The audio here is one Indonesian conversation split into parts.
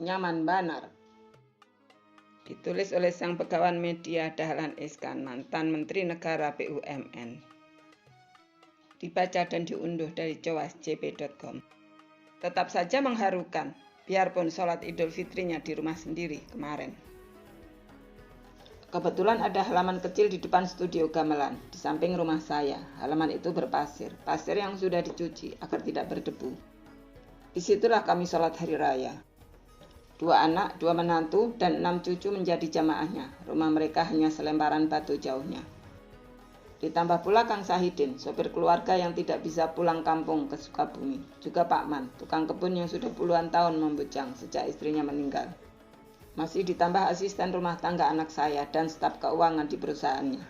Nyaman Banar. Ditulis oleh Sang Begawan Media Dahlan Iskan, mantan Menteri Negara BUMN. Dibaca dan diunduh dari cowasjp.com. Tetap saja mengharukan, biarpun sholat Idul Fitrinya di rumah sendiri kemarin. Kebetulan ada halaman kecil di depan studio gamelan, di samping rumah saya. Halaman itu berpasir, pasir yang sudah dicuci agar tidak berdebu. Disitulah kami sholat hari raya. 2 anak, 2 menantu, dan 6 cucu menjadi jamaahnya. Rumah mereka hanya selemparan batu jauhnya. Ditambah pula Kang Sahidin, sopir keluarga yang tidak bisa pulang kampung ke Sukabumi. Juga Pak Man, tukang kebun yang sudah puluhan tahun membujang sejak istrinya meninggal. Masih ditambah asisten rumah tangga anak saya dan staf keuangan di perusahaannya.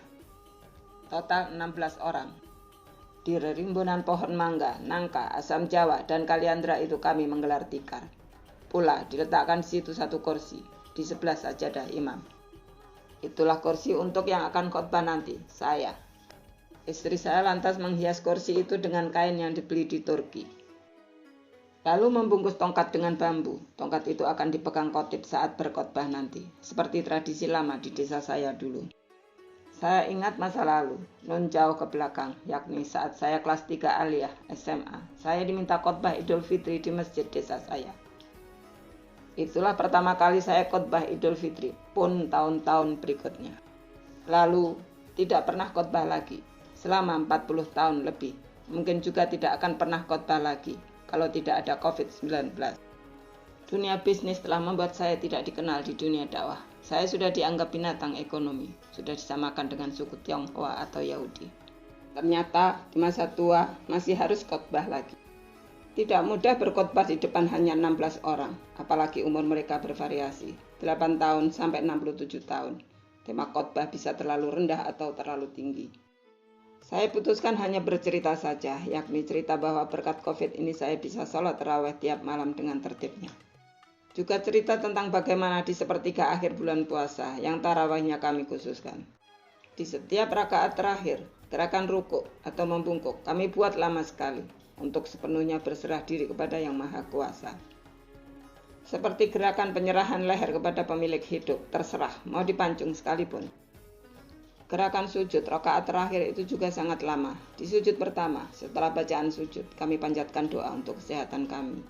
Total 16 orang. Di rimbunan pohon mangga, nangka, asam jawa, dan kaliandra itu kami menggelar tikar. Pula diletakkan di situ satu kursi, di sebelah sajadah imam. Itulah kursi untuk yang akan khotbah nanti, saya. Istri saya lantas menghias kursi itu dengan kain yang dibeli di Turki. Lalu membungkus tongkat dengan bambu. Tongkat itu akan dipegang khotib saat berkhotbah nanti, seperti tradisi lama di desa saya dulu. Saya ingat masa lalu, nun jauh ke belakang, yakni saat saya kelas 3 aliyah SMA. Saya diminta khotbah Idul Fitri di masjid desa saya. Itulah pertama kali saya khotbah Idul Fitri, pun tahun-tahun berikutnya. Lalu tidak pernah khotbah lagi, selama 40 tahun lebih. Mungkin juga tidak akan pernah khotbah lagi, kalau tidak ada COVID-19. Dunia bisnis telah membuat saya tidak dikenal di dunia dakwah. Saya sudah dianggap binatang ekonomi, sudah disamakan dengan suku Tionghoa atau Yahudi. Ternyata di masa tua masih harus khotbah lagi. Tidak mudah berkhotbah di depan hanya 16 orang, apalagi umur mereka bervariasi, 8 tahun sampai 67 tahun. Tema khotbah bisa terlalu rendah atau terlalu tinggi. Saya putuskan hanya bercerita saja, yakni cerita bahwa berkat COVID ini saya bisa sholat tarawih tiap malam dengan tertibnya. Juga cerita tentang bagaimana di sepertiga akhir bulan puasa yang tarawihnya kami khususkan. Di setiap rakaat terakhir, gerakan rukuk atau membungkuk kami buat lama sekali, untuk sepenuhnya berserah diri kepada Yang Maha Kuasa. Seperti gerakan penyerahan leher kepada pemilik hidup, terserah, mau dipancung sekalipun. Gerakan sujud rakaat terakhir itu juga sangat lama. Di sujud pertama, setelah bacaan sujud, kami panjatkan doa untuk kesehatan kami.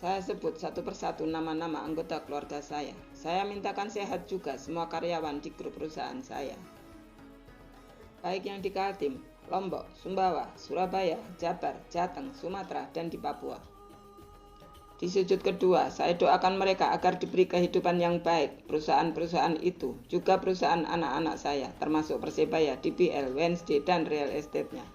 Saya sebut satu persatu nama-nama anggota keluarga saya. Saya mintakan sehat juga semua karyawan di grup perusahaan saya. Baik yang di Kaltim, Lombok, Sumbawa, Surabaya, Jabar, Jateng, Sumatera, dan di Papua. Di sujud kedua, saya doakan mereka agar diberi kehidupan yang baik. Perusahaan-perusahaan itu, juga perusahaan anak-anak saya, termasuk Persebaya, DBL, Wednesday, dan real estate-nya.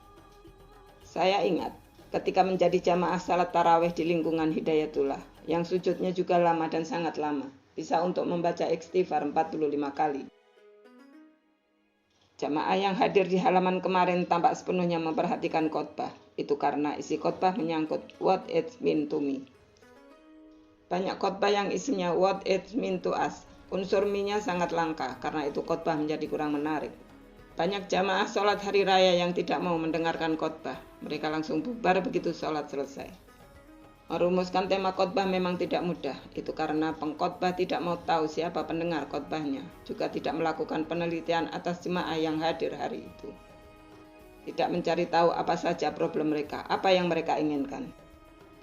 Saya ingat, ketika menjadi jamaah salat tarawih di lingkungan Hidayatullah, yang sujudnya juga lama dan sangat lama, bisa untuk membaca istighfar 45 kali. Jamaah yang hadir di halaman kemarin tampak sepenuhnya memperhatikan khotbah. Itu karena isi khotbah menyangkut what it mean to me. Banyak khotbah yang isinya what it mean to us. Unsur me-nya sangat langka, karena itu khotbah menjadi kurang menarik. Banyak jamaah sholat hari raya yang tidak mau mendengarkan khotbah. Mereka langsung bubar begitu sholat selesai. Merumuskan tema khotbah memang tidak mudah. Itu karena pengkhotbah tidak mau tahu siapa pendengar khotbahnya, juga tidak melakukan penelitian atas jemaah yang hadir hari itu. Tidak mencari tahu apa saja problem mereka, apa yang mereka inginkan.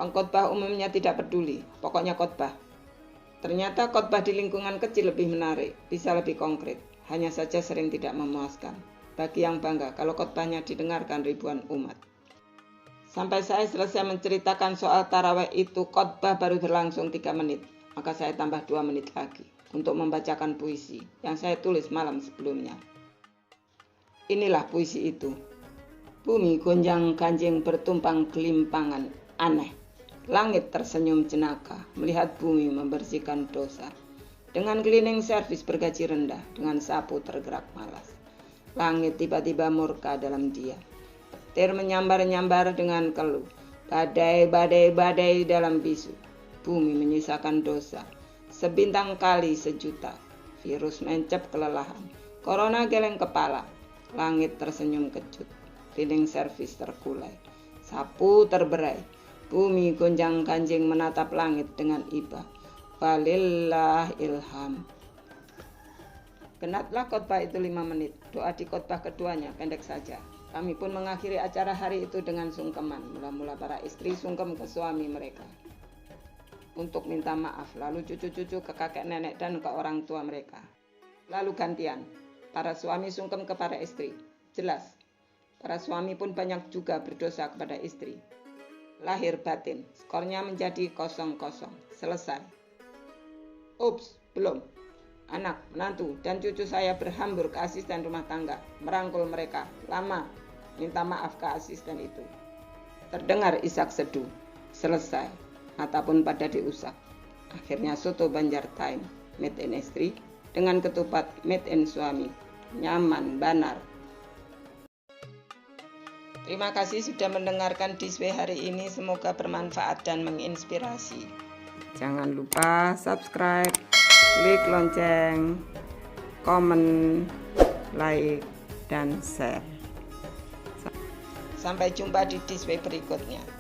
Pengkhotbah umumnya tidak peduli, pokoknya khotbah. Ternyata khotbah di lingkungan kecil lebih menarik, bisa lebih konkret, hanya saja sering tidak memuaskan. Bagi yang bangga kalau khotbahnya didengarkan ribuan umat. Sampai saya selesai menceritakan soal tarawih itu, khotbah baru berlangsung 3 menit. Maka saya tambah 2 menit lagi untuk membacakan puisi yang saya tulis malam sebelumnya. Inilah puisi itu. Bumi gonjang ganjing bertumpang gelimpangan aneh. Langit tersenyum jenaka melihat bumi membersihkan dosa. Dengan cleaning service bergaji rendah, dengan sapu tergerak malas. Langit tiba-tiba murka dalam dia. Petir menyambar-nyambar dengan keluh. Badai dalam bisu. Bumi menyisakan dosa. Sebintang kali sejuta. Virus mencep kelelahan. Corona geleng kepala. Langit tersenyum kejut. Cleaning service terkulai. Sapu terberai. Bumi gonjang-ganjing menatap langit dengan iba. Walillah ilham. Genaplah khotbah itu 5 menit. Doa di khotbah keduanya pendek saja. Kami pun mengakhiri acara hari itu dengan sungkeman. Mula-mula para istri sungkem ke suami mereka untuk minta maaf, lalu cucu-cucu ke kakek nenek dan ke orang tua mereka. Lalu gantian, para suami sungkem ke para istri. Jelas, para suami pun banyak juga berdosa kepada istri. Lahir batin, skornya menjadi 0-0. Selesai. Ups, belum. Anak, menantu, dan cucu saya berhambur ke asisten rumah tangga, merangkul mereka. Lama, minta maaf ke asisten itu. Terdengar isak seduh. Selesai. Mata pun pada diusap. Akhirnya soto Banjar time, made in istri, dengan ketupat made in suami. Nyaman, banar. Terima kasih sudah mendengarkan Diswe hari ini. Semoga bermanfaat dan menginspirasi. Jangan lupa subscribe, klik lonceng, komen, like, dan share. Sampai jumpa di Diswe berikutnya.